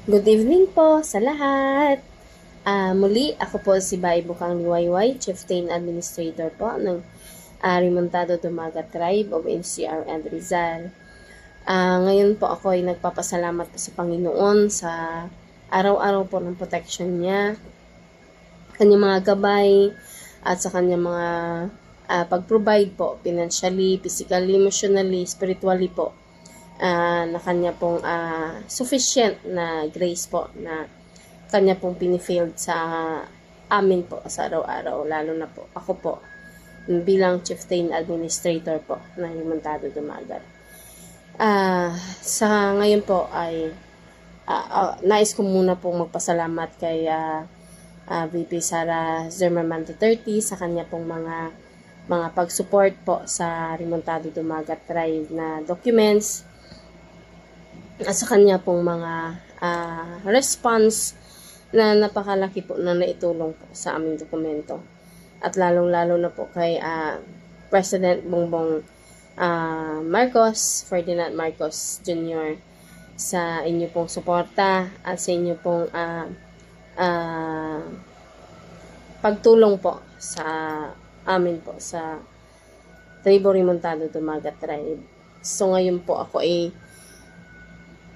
Good evening po sa lahat. Muli, ako po si Bai Bukang Liwayway, Chieftain Administrator po ng Remontado Dumagat Tribe of NCR and Rizal. Ngayon po ako ay nagpapasalamat po sa Panginoon sa araw-araw po ng protection niya, kanyang mga gabay, at sa kanyang mga pag-provide po financially, physically, emotionally, spiritually po. Na kanya pong sufficient na grace po na kanya pong pinifield sa amin po sa araw-araw, lalo na po ako po bilang Chieftain Administrator po ng Remontado Dumagat. Sa ngayon po ay nais ko muna pong magpasalamat kay VP Sara Zimmerman III sa kanya pong mga pag-support po sa Remontado Dumagat Tribe na documents, sa kanya pong mga response na napakalaki po na naitulong po sa aming dokumento. At lalong-lalo na po kay President Bongbong Ferdinand Marcos Jr. sa inyo pong suporta at sa inyo pong pagtulong po sa amin po sa Tribo Remontado Dumagat Tribe. So ngayon po ako ay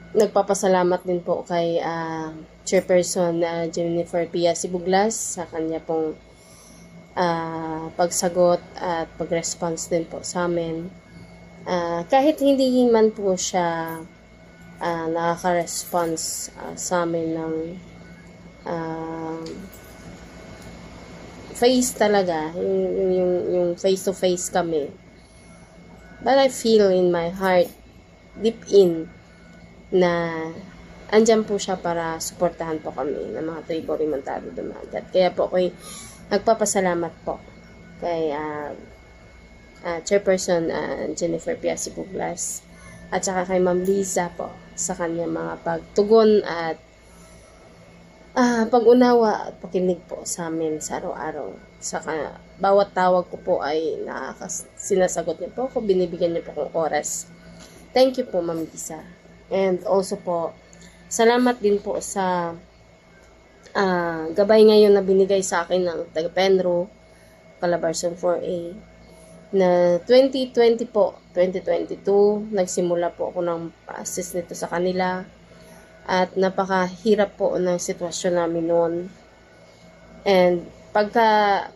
nagpapasalamat din po kay Chairperson Jennifer Pia Sibuglas sa kanya pong pagsagot at pag-response din po sa amin. Kahit hindi man po siya nakaka-response sa amin ng face talaga, yung face-to-face kami. But I feel in my heart, deep in, na andyan po siya para suportahan po kami ng mga Tribo Remontado Dumagat. Kaya po ako'y nagpapasalamat po kay Chairperson Jennifer Pia Sibuglas at saka kay Ma'am Liza po sa kanyang mga pagtugon at pag-unawa at pakinig po sa amin sa araw-araw. Saka bawat tawag ko po ay sinasagot niya po ako, binibigyan niya po akong oras. Thank you po, Ma'am Liza. And also po, salamat din po sa gabay ngayon na binigay sa akin ng taga Penro, Calabarzon 4A, na 2022, nagsimula po ako ng assist nito sa kanila at napakahirap po ng sitwasyon namin noon. And pagka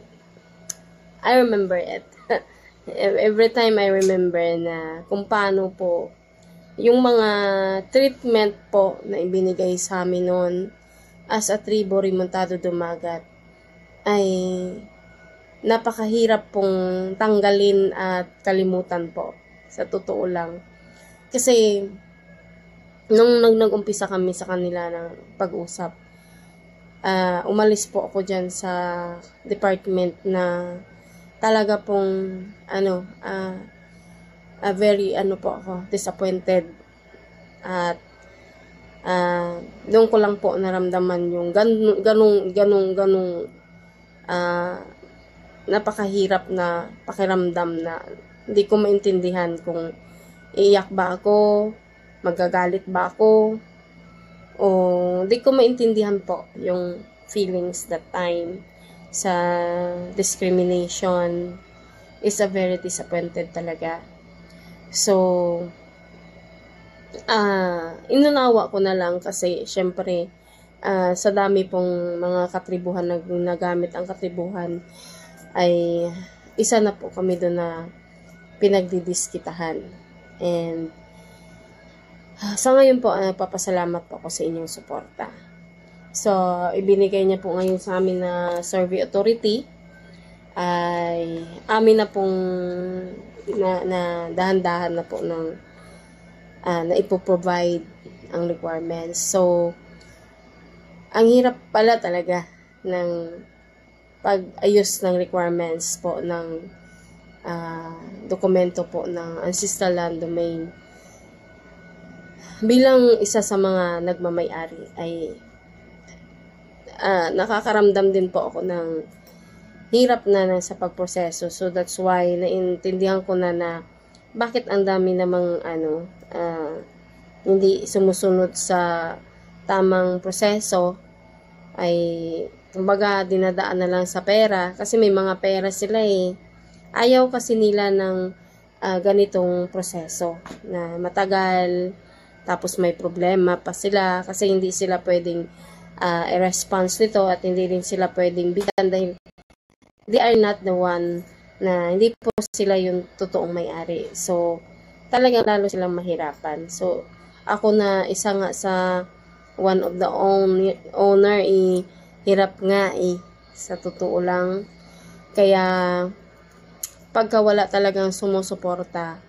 I remember it, every time I remember na kung paano po yung mga treatment po na ibinigay sa amin noon as a Tribo Remontado Dumagat ay napakahirap pong tanggalin at kalimutan po. Sa totoo lang. Kasi nung nag-umpisa kami sa kanila ng pag-usap, umalis po ako dyan sa department na talaga pong very po ako, disappointed. At doon ko lang po naramdaman yung ganong napakahirap na pakiramdam na hindi ko maintindihan kung iiyak ba ako, magagalit ba ako, o hindi ko maintindihan po yung feelings that time sa discrimination. Is a very disappointed talaga. So, inunawa ko na lang kasi syempre sa dami pong mga katribuhan na nagamit ang katribuhan ay isa na po kami doon na pinagdidiskitahan. And sa ngayon po nagpapasalamat po ako sa inyong suporta. So, ibinigay niya po ngayon sa amin na survey authority ay amin na pong na dahan-dahan na po ng na ipoprovide ang requirements. So, ang hirap pala talaga ng pag-ayos ng requirements po ng dokumento po ng ancestral land domain. Bilang isa sa mga nagmamay-ari ay nakakaramdam din po ako ng hirap na sa pagproseso. So that's why naintindihan ko na bakit ang dami namang hindi sumusunod sa tamang proseso ay kumbaga dinadaan na lang sa pera kasi may mga pera sila eh. Ayaw kasi nila ng ganitong proseso na matagal tapos may problema pa sila kasi hindi sila pwedeng i-response nito at hindi rin sila pwedeng bigyan dahil they are not the one na hindi po sila yung totoong may-ari. So, talagang lalo silang mahirapan. So, ako na isa nga sa one of the owner, hirap nga sa totoo lang. Kaya, pagka wala talagang sumusuporta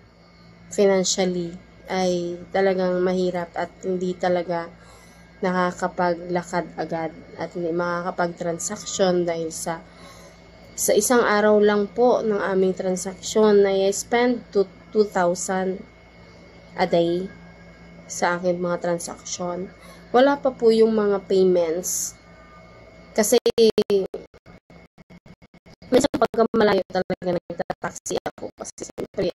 financially, ay talagang mahirap at hindi talaga nakakapaglakad agad at hindi makakapag-transaction dahil sa isang araw lang po ng aming transaksyon na I spend to 2,000 a day sa aking mga transaksyon. Wala pa po yung mga payments kasi minsan pagka malayo talaga nagtataxi ako kasi siyempre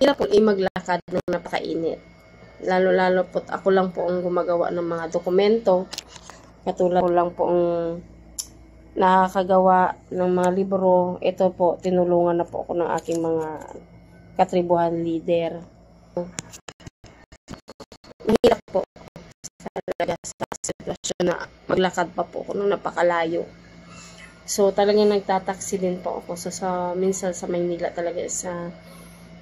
hirap po maglakad ng napakainit. Lalo-lalo po ako lang po ang gumagawa ng mga dokumento. Katulad ko lang po ang nakakagawa ng mga libro. Ito po, tinulungan na po ako ng aking mga katribuhan leader. Mahirap po talaga sa sitwasyon na maglakad pa po ako nung napakalayo. So, talagang nagtataksi din po ako. So, minsan sa Maynila talaga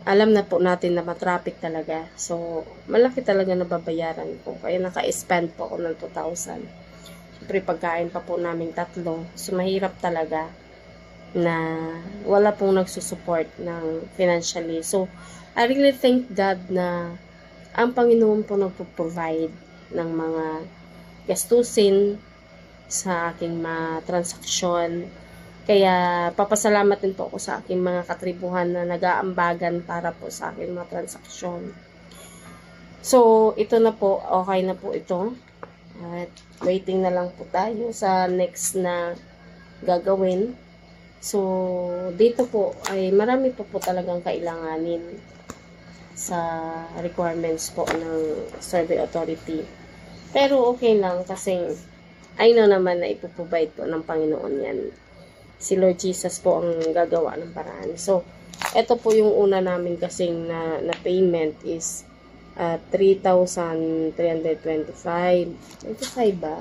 alam na po natin na matraffic talaga. So, malaki talaga na babayaran ko. Kaya naka-spend po ako ng 2,000. Siyempre, pagkain pa po namin 3. So, mahirap talaga na wala pong nagsusupport ng financially. So, I really thank God na ang Panginoon po nagpo-provide ng mga gastusin sa aking mga transaksyon. Kaya, papasalamat din po ako sa aking mga katribuhan na nag-aambagan para po sa aking mga transaksyon. So, ito na po. Okay na po ito. At waiting na lang po tayo sa next na gagawin. So, dito po ay marami po talagang kailanganin sa requirements po ng Survey Authority. Pero okay lang kasi I know naman na ipoprovide po ng Panginoon yan. Si Lord Jesus po ang gagawa ng paraan. So, ito po yung una namin kasing na payment is 3,325. 25 ba?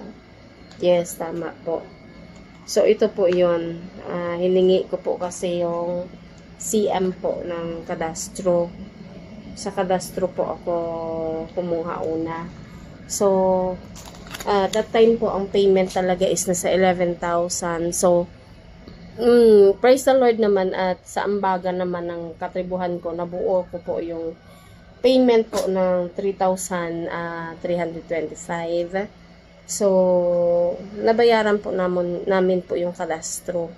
Yes, tama po. So, ito po yun. Hiningi ko po kasi yung CM po ng kadastro. Sa kadastro po ako kumuha una. So, that time po ang payment talaga is nasa 11,000. So, praise the Lord naman at sa ambaga naman ng katribuhan ko, nabuo ko po yung payment po ng 3,325. So, nabayaran po namin po yung kadastro.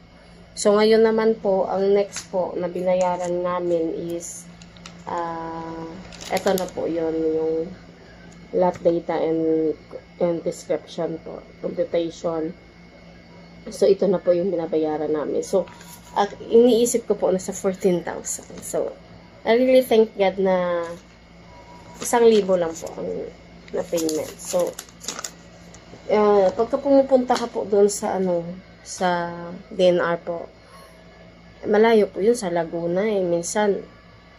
So, ngayon naman po, ang next po na binayaran namin is eto na po yun, yung lot data and description po, computation. So, ito na po yung binabayaran namin. So, iniisip ko po na sa 14,000. So, I really thank God na 1,000 lang po ang na payment. So, pagka pumupunta ka po doon sa sa DNR po, malayo po yun sa Laguna eh. Minsan,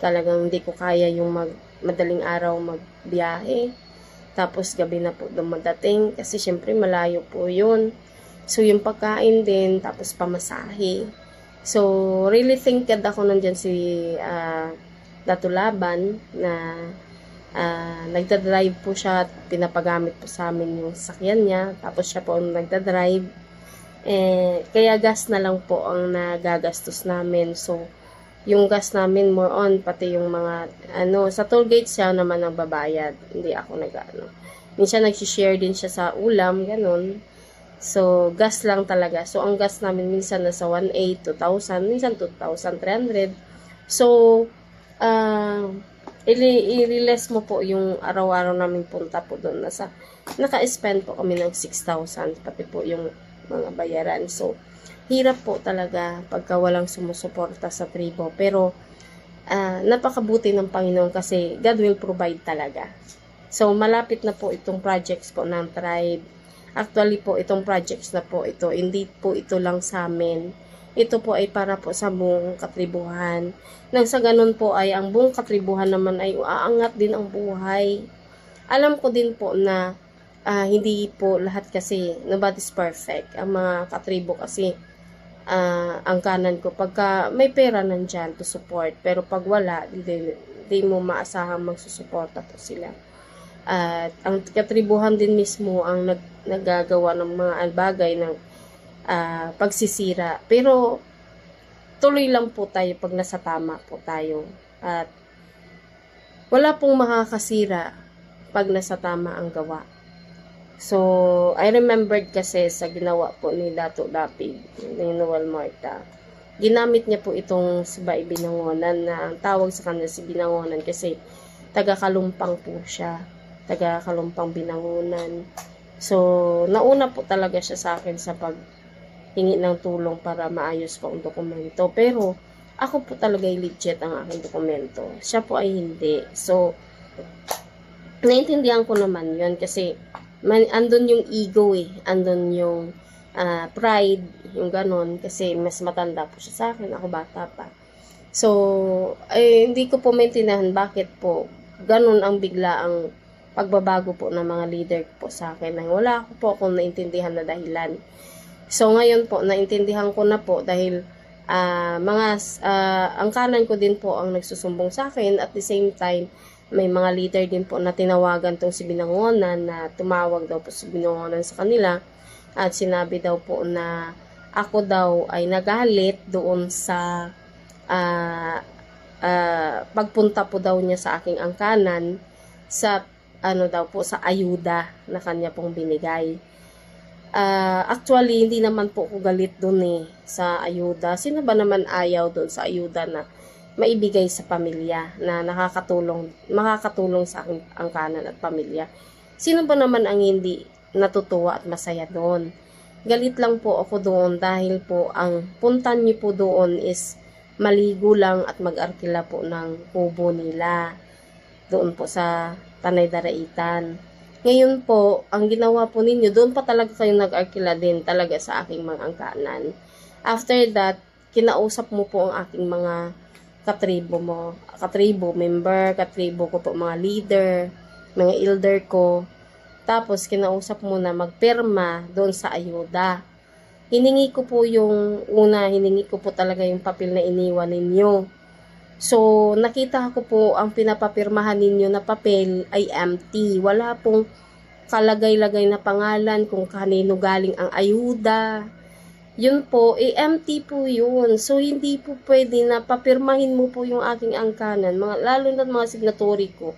talagang hindi ko kaya yung madaling araw magbiyahe. Tapos, gabi na po dumadating. Kasi, syempre, malayo po yun. So, yung pagkain din, tapos pamasahe. So, really thank God ako nandyan si Datulaban na nagdadrive po siya at pinapagamit po sa amin yung sakyan niya. Tapos, siya po ang nagdadrive. Kaya gas na lang po ang nagagastos namin. So, yung gas namin more on, pati yung mga, sa toll gate siya naman ang babayad. Hindi ako minsan nag-share din siya sa ulam, ganun. So, gas lang talaga. So, ang gas namin minsan nasa 1,800, 2,000, minsan 2,300. So, i-release mo po yung araw-araw namin punta po doon. Naka-spend po kami ng 6,000, pati po yung mga bayaran. So, hirap po talaga pagka walang sumusuporta sa tribo. Pero, napakabuti ng Panginoon kasi God will provide talaga. So, malapit na po itong projects po ng tribe. Actually po, itong projects na po ito, hindi po ito lang sa amin. Ito po ay para po sa buong katribuhan. Nang sa ganun po ay ang buong katribuhan naman ay aangat din ang buhay. Alam ko din po na hindi po lahat kasi, nobody's perfect. Ang mga katribo kasi, ang kanan ko, pagka may pera nandyan to support, pero pag wala, di mo maasahang magsusuporta po sila. At ang katribuhan din mismo ang naggagawa ng mga bagay ng pagsisira. Pero tuloy lang po tayo pag nasa tama po tayo. At wala pong makakasira pag nasa tama ang gawa. So, I remembered kasi sa ginawa po ni Dato Dapig, ni Noel Marta. Ginamit niya po itong si Bai Binangonan na ang tawag sa kanya si Binangonan kasi taga-Kalumpang po siya. Taga-Kalumpang Binangonan. So, nauna po talaga siya sa akin sa paghingi ng tulong para maayos ko ang dokumento. Pero, ako po talaga legit ang aking dokumento. Siya po ay hindi. So, naintindihan ko naman yun kasi andun yung ego andun yung pride, yung ganon, kasi mas matanda po siya sa akin, ako bata pa. So, hindi ko po maintindihan bakit po ganon ang bigla ang pagbabago po ng mga leader po sa akin. Wala ko po akong naintindihan na dahilan. So, ngayon po, naintindihan ko na po dahil ang kanan ko din po ang nagsusumbong sa akin at the same time, may mga leader din po na tinawagan tong si Binangonan na tumawag daw po si Binangonan sa kanila at sinabi daw po na ako daw ay nagalit doon sa pagpunta po daw niya sa aking angkanan sa daw po sa ayuda na kanya pong binigay. Actually, hindi naman po ako galit doon sa ayuda. Sino ba naman ayaw doon sa ayuda na maibigay sa pamilya na makakatulong sa aking angkanan at pamilya? Sino ba naman ang hindi natutuwa at masaya doon? Galit lang po ako doon dahil po ang puntan niyo po doon is maligo lang at mag-arkila po ng kubo nila doon po sa Tanay Daraitan. Ngayon po, ang ginawa po ninyo, doon pa talaga kayo nag-arkila din talaga sa aking mga angkanan. After that, kinausap mo po ang aking mga katribo member, katribo ko po mga leader, mga elder ko. Tapos, kinausap mo na magpirma doon sa ayuda. Hiningi ko po hiningi ko po talaga yung papel na iniwan ninyo. So, nakita ko po ang pinapapirmahan ninyo na papel ay empty. Wala pong kalagay-lagay na pangalan kung kanino galing ang ayuda. Yun po, empty po yun. So, hindi po pwede na papirmahin mo po yung aking angkanan, lalo na mga signatory ko,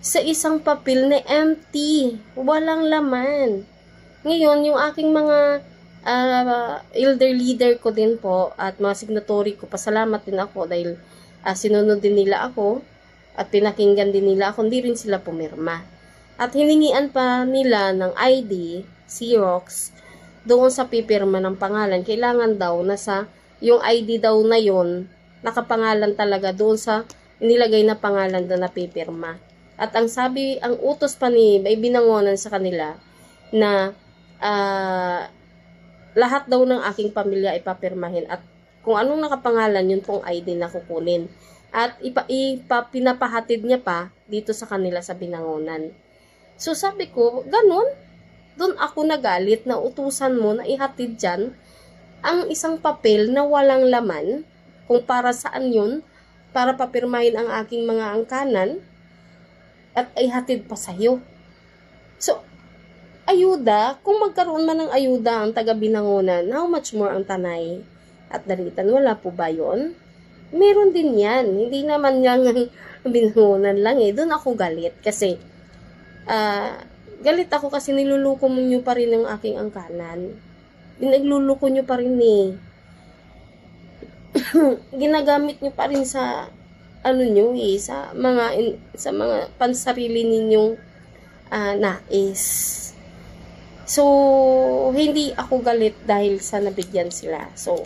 sa isang papel na empty. Walang laman. Ngayon, yung aking mga elder leader ko din po at mga signatory ko, pasalamat din ako dahil sinunod din nila ako at pinakinggan din nila ako, hindi rin sila pumirma. At hiningian pa nila ng ID, Xerox, doon sa pipirma ng pangalan. Kailangan daw na yung ID daw na yon nakapangalan talaga doon sa inilagay na pangalan doon na pipirma. At ang utos pa ni Binangonan sa kanila na lahat daw ng aking pamilya ipapirmahin at kung anong nakapangalan yun pong ID na kukunin. At pinapahatid niya pa dito sa kanila sa Binangonan. So sabi ko, ganun? Doon ako nagalit na utusan mo na ihatid dyan ang isang papel na walang laman kung para saan yun, para papirmahin ang aking mga angkanan at ihatid pa sa'yo. So, ayuda, kung magkaroon man ng ayuda ang taga Binangonan, how much more ang Tanay at Daraitan? Wala po ba yun? Meron din yan. Hindi naman lang ang Binangonan lang Doon ako galit kasi galit ako kasi niluluko nyo pa rin ang aking angkanan. Nagluluko nyo pa rin ginagamit nyo pa rin sa sa mga pansarili ninyong nais. So, hindi ako galit dahil sa nabigyan sila. So,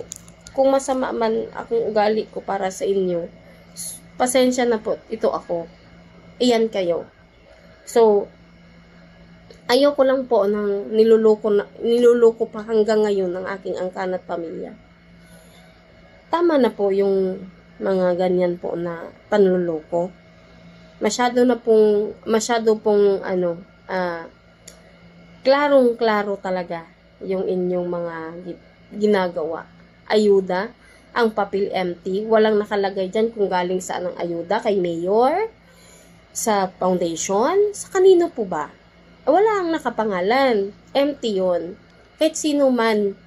kung masama man akong ugali ko para sa inyo, pasensya na po, ito ako. Iyan kayo. So, ayoko lang po ng niluloko pa hanggang ngayon ng aking angkan at pamilya. Tama na po yung mga ganyan po na panluloko. Masyado pong klarong-klaro talaga yung inyong mga ginagawa. Ayuda, ang papel empty, walang nakalagay dyan kung galing saan ang ayuda, kay mayor, sa foundation, sa kanino po ba? Wala ang nakapangalan, empty yun. Kahit sino man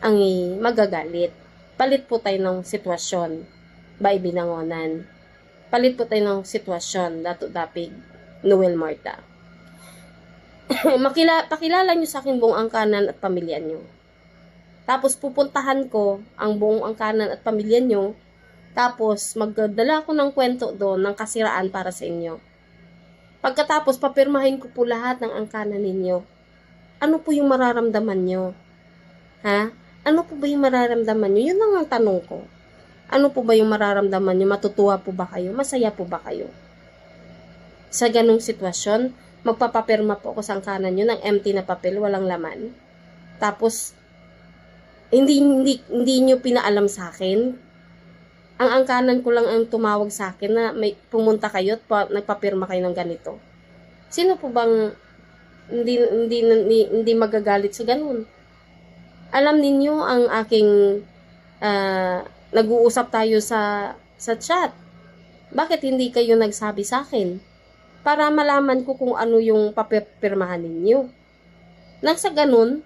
ang magagalit. Palit po tayo ng sitwasyon, by Binangonan. Palit po tayo ng sitwasyon, Dato Dapig, Noel Marta. Pakilala nyo sa akin buong angkanan at pamilya nyo. Tapos pupuntahan ko ang buong angkanan at pamilya nyo. Tapos magdala ko ng kwento doon ng kasiraan para sa inyo. Pagkatapos papirmahin ko po lahat ng angkanan ninyo. Ano po yung mararamdaman nyo? Ha? Ano po ba yung mararamdaman nyo? Yun lang ang tanong ko. Ano po ba yung mararamdaman nyo? Matutuwa po ba kayo? Masaya po ba kayo? Sa ganung sitwasyon, magpapapirma po ako sa angkanan nyo ng empty na papel, walang laman. Tapos, hindi nyo pinaalam sa akin. Ang angkanan ko lang ang tumawag sa akin na may pumunta kayo at nagpapirma kayo ng ganito. Sino po bang hindi magagalit sa ganun? Alam ninyo ang aking nag-uusap tayo sa chat. Bakit hindi kayo nagsabi sa akin? Para malaman ko kung ano yung papirmahan ninyo. Nang sa ganun,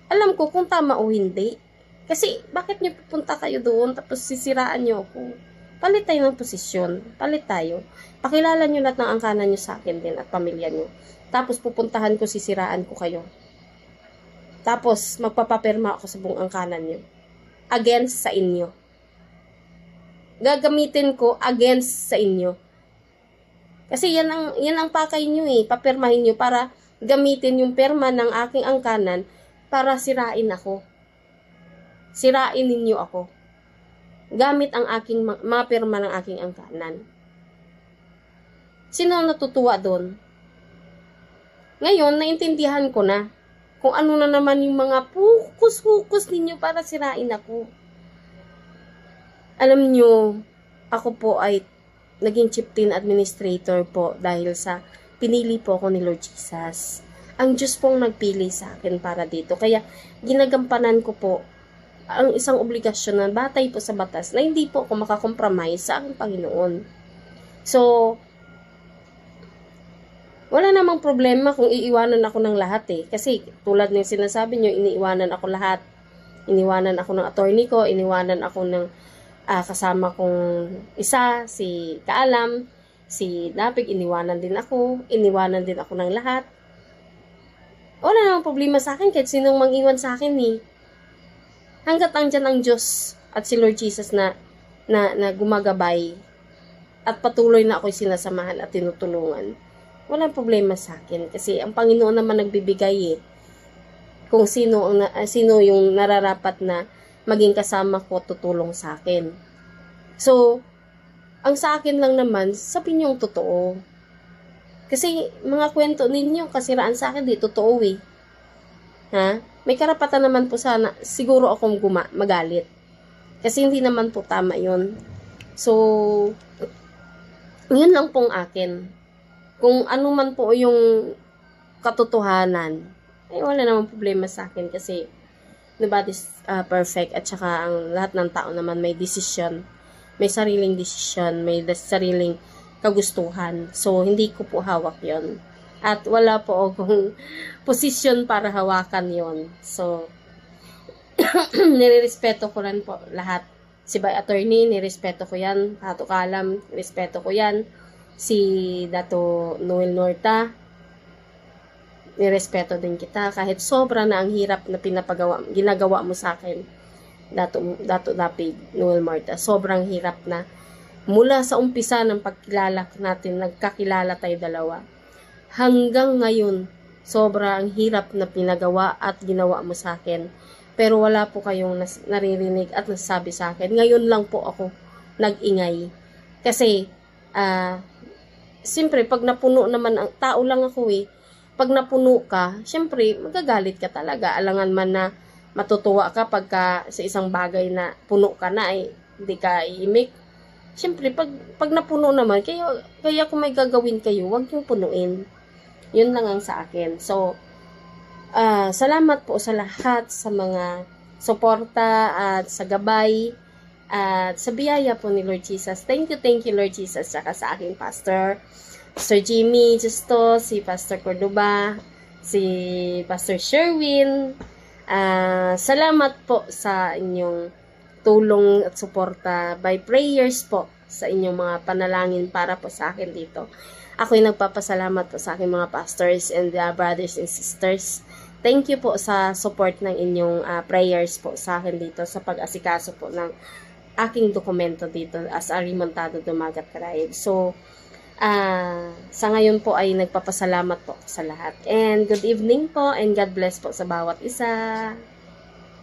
alam ko kung tama o hindi. Kasi bakit nyo pupunta kayo doon tapos sisiraan nyo ako? Palit tayo ng posisyon. Palit tayo. Pakilala nyo lahat ng angkanan nyo sa akin din at pamilya nyo. Tapos pupuntahan ko, sisiraan ko kayo. Tapos magpapapirma ako sa buong angkanan nyo. Against sa inyo. Gagamitin ko against sa inyo. Kasi yan ang pakay nyo eh. Papirmahin nyo para gamitin yung perma ng aking angkanan para sirain ako. Sirain ninyo ako. Gamit ang aking mga perma ng aking angkanan. Sino ang natutuwa doon? Ngayon, naintindihan ko na kung ano na naman yung mga hukus-hukus ninyo para sirain ako. Alam nyo, ako po ay naging chieftain administrator po dahil sa pinili po ako ni Lord Jesus. Ang Diyos pong nagpili sa akin para dito. Kaya ginagampanan ko po ang isang obligasyon na batay po sa batas na hindi po ako makakompromise sa aking Panginoon. So, wala namang problema kung iiwanan ako ng lahat eh. Kasi tulad ng sinasabi nyo, iniiwanan ako lahat. Iniwanan ako ng attorney ko, iniwanan ako ng kasama kong isa, si Kaalam, si Dapig, iniwanan din ako ng lahat. Wala namang problema sa akin kahit sinong mang-iwan sa akin eh. Hanggat andyan ang Diyos at si Lord Jesus na gumagabay at patuloy na ako'y sinasamahan at tinutulungan. Walang problema sa akin kasi ang Panginoon naman nagbibigay eh. Kung sino yung nararapat na maging kasama ko, tutulong sa akin. So, ang sa akin lang naman, sabihin yung totoo. Kasi mga kwento ninyo, kasiraan sa akin, di totoo eh. Ha? May karapatan naman po sana, siguro akong magalit. Kasi hindi naman po tama yun. So, yun lang pong akin. Kung ano man po yung katotohanan, ay wala namang problema sa akin kasi nobody's perfect at saka ang lahat ng tao naman may desisyon. May sariling desisyon, may sariling kagustuhan. So, hindi ko po hawak yon. At wala po akong posisyon para hawakan yon. So, nirerespeto ko lang po lahat. Si Bay Attorney, nirespeto ko yan. Dato Kaalam, nirespeto ko yan. Si Dato Noel Norta, nirespeto din kita. Kahit sobra na ang hirap na ginagawa mo sa akin, Dato Dapig, Noel Marta. Sobrang hirap na. Mula sa umpisa ng pagkilala natin, nagkakilala tayo dalawa. Hanggang ngayon, sobrang hirap na pinagawa at ginawa mo sa akin. Pero wala po kayong naririnig at nasasabi sa akin. Ngayon lang po ako nag-ingay. Kasi, siyempre, pag napuno naman, ang tao lang ako pag napuno ka, siyempre, magagalit ka talaga. Alangan man na matutuwa ka pagka sa isang bagay na puno ka na, hindi ka iimik. Siyempre, pag napuno naman, kaya kung may gagawin kayo, huwag yung punuin. Yun lang ang sa akin. So, salamat po sa lahat, sa mga suporta at sa gabay at sa biyaya po ni Lord Jesus. Thank you Lord Jesus, saka sa aking pastor, Pastor Jimmy Justo, si Pastor Cordoba, si Pastor Sherwin. Salamat po sa inyong tulong at suporta by prayers po sa inyong mga panalangin para po sa akin dito. Ako'y nagpapasalamat po sa aking mga pastors and brothers and sisters. Thank you po sa support ng inyong prayers po sa akin dito sa pag-asikaso po ng aking dokumento dito as a Remontado Dumagat Tribe. So, sa ngayon po ay nagpapasalamat po sa lahat. And good evening po and God bless po sa bawat isa.